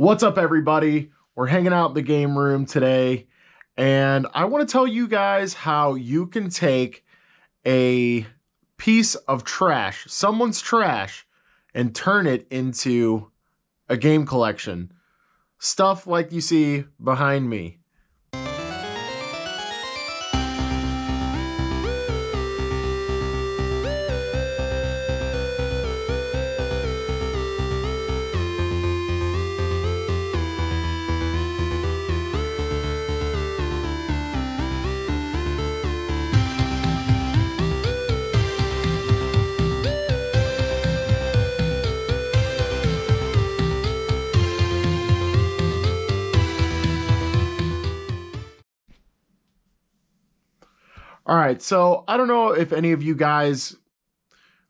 What's up, everybody? We're hanging out in the game room today, and I want to tell you guys how you can take a piece of trash, someone's trash, and turn it into a game collection. Stuff like you see behind me. All right, so I don't know if any of you guys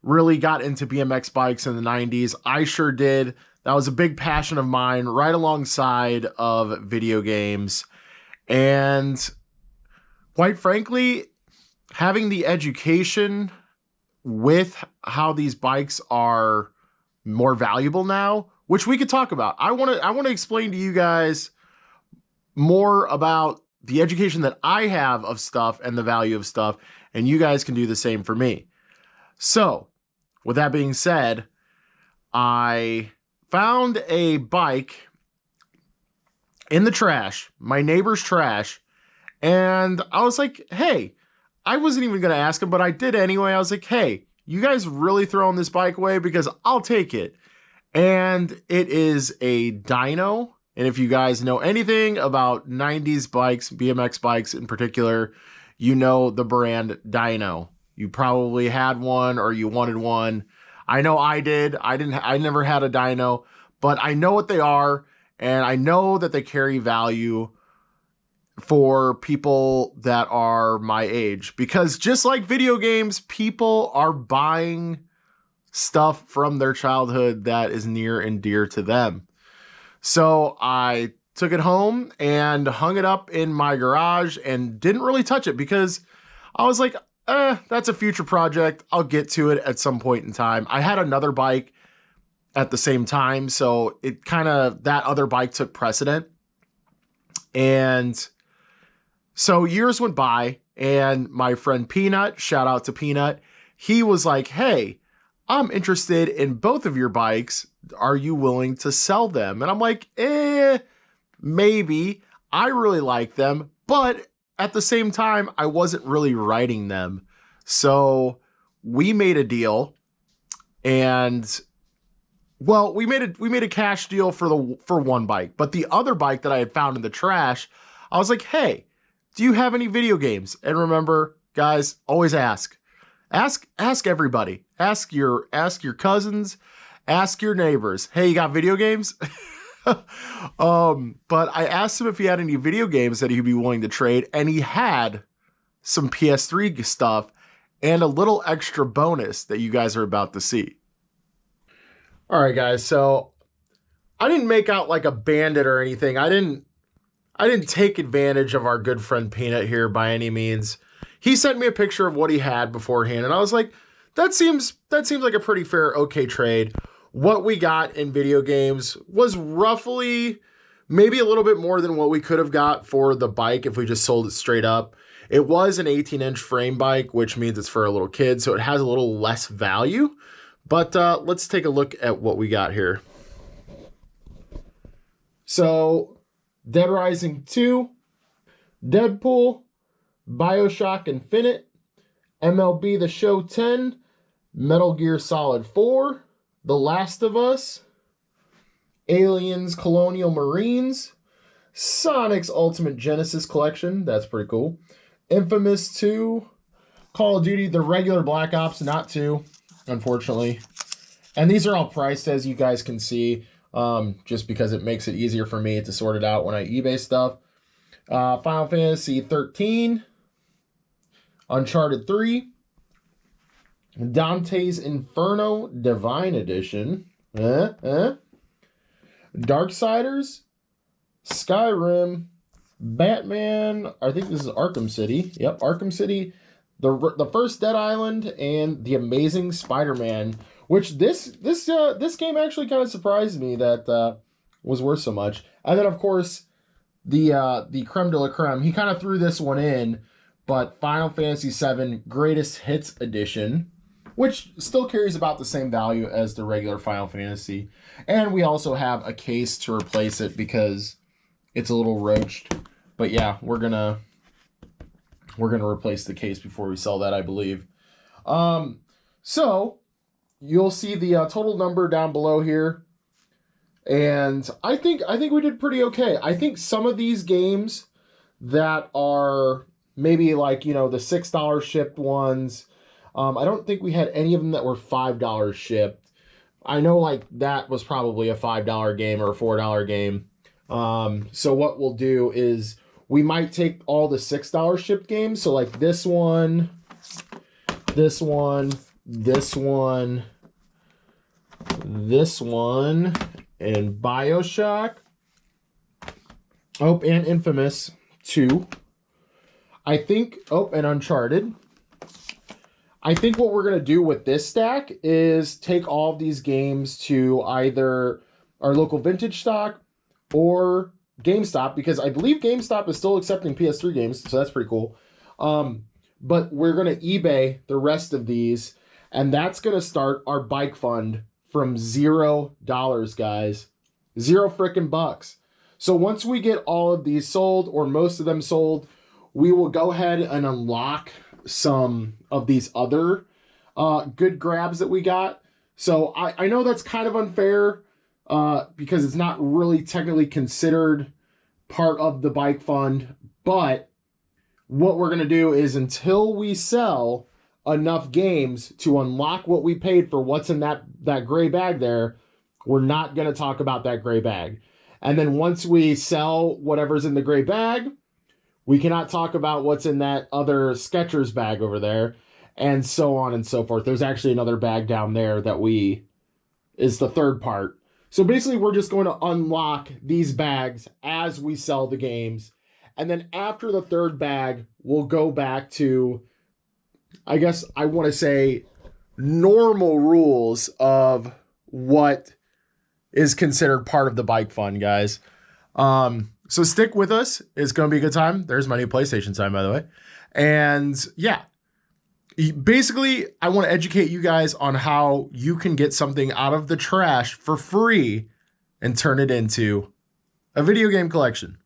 really got into BMX bikes in the 90s. I sure did. That was a big passion of mine, right alongside of video games. And quite frankly, having the education with how these bikes are more valuable now, which we could talk about. I want to explain to you guys more about the education that I have of stuff and the value of stuff, and you guys can do the same for me. So, with that being said, I found a bike in the trash, my neighbor's trash, and I was like, hey, I wasn't even going to ask him, but I did anyway. I was like, hey, you guys really throwing this bike away? Because I'll take it. And it is a dyno. And if you guys know anything about 90s bikes, BMX bikes in particular, you know the brand Dyno. You probably had one or you wanted one. I know I did. I never had a dyno, but I know what they are, and I know that they carry value for people that are my age, because just like video games, people are buying stuff from their childhood that is near and dear to them. So I took it home and hung it up in my garage and didn't really touch it because I was like, that's a future project. I'll get to it at some point in time. I had another bike at the same time, so it kind of, that other bike took precedent. And so years went by, and my friend Peanut, shout out to Peanut, he was like, hey, I'm interested in both of your bikes. Are you willing to sell them? And I'm like, maybe. I really like them, but at the same time, I wasn't really riding them. So we made a deal, and well, we made a cash deal for one bike, but the other bike that I had found in the trash, I was like, hey, do you have any video games? And remember, guys, always ask. Ask everybody. Ask your cousins, ask your neighbors. Hey, you got video games? But I asked him if he had any video games that he'd be willing to trade, and he had some PS3 stuff and a little extra bonus that you guys are about to see. All right, guys, so I didn't make out like a bandit or anything. I didn't take advantage of our good friend Peanut here by any means. He sent me a picture of what he had beforehand, and I was like, that seems like a pretty fair, okay trade. What we got in video games was roughly maybe a little bit more than what we could have got for the bike if we just sold it straight up. It was an 18-inch frame bike, which means it's for a little kid, so it has a little less value. But let's take a look at what we got here. So, Dead Rising 2, Deadpool, BioShock Infinite, MLB The Show 10, Metal Gear Solid 4, The Last of Us, Aliens Colonial Marines, Sonic's Ultimate Genesis Collection, that's pretty cool, Infamous 2, Call of Duty, the regular Black Ops, not 2, unfortunately. And these are all priced, as you guys can see, just because it makes it easier for me to sort it out when I eBay stuff. Final Fantasy 13, Uncharted 3, Dante's Inferno Divine Edition, Darksiders, Skyrim, Batman, I think this is Arkham City. Yep, Arkham City, the first Dead Island, and The Amazing Spider-Man, which this game actually kind of surprised me that was worth so much. And then, of course, the creme de la creme, he kind of threw this one in, but Final Fantasy VII Greatest Hits Edition, which still carries about the same value as the regular Final Fantasy. And we also have a case to replace it because it's a little roached. But yeah, we're gonna replace the case before we sell that, I believe. So you'll see the total number down below here. And I think we did pretty okay. I think some of these games that are maybe like, you know, the $6 shipped ones, I don't think we had any of them that were $5 shipped. I know like that was probably a $5 game or a $4 game. So what we'll do is we might take all the $6 shipped games. So like this one, this one, this one, this one, and BioShock. Oh, and Infamous 2. I think, oh, and Uncharted. I think what we're going to do with this stack is take all of these games to either our local vintage stock or GameStop, because I believe GameStop is still accepting PS3 games, so that's pretty cool. But we're going to eBay the rest of these, and that's going to start our bike fund from $0, guys. 0 frickin' bucks. So once we get all of these sold, or most of them sold, we will go ahead and unlock some of these other good grabs that we got. So I know that's kind of unfair because it's not really technically considered part of the bike fund, but what we're going to do is until we sell enough games to unlock what we paid for what's in that gray bag there, we're not going to talk about that gray bag. And then once we sell whatever's in the gray bag, we cannot talk about what's in that other Skechers bag over there, and so on and so forth. There's actually another bag down there that is the third part. So basically, we're just going to unlock these bags as we sell the games. And then after the third bag, we'll go back to, I guess I want to say, normal rules of what is considered part of the bike fund, guys. So stick with us. It's going to be a good time. There's my new PlayStation sign, by the way. And yeah, basically, I want to educate you guys on how you can get something out of the trash for free and turn it into a video game collection.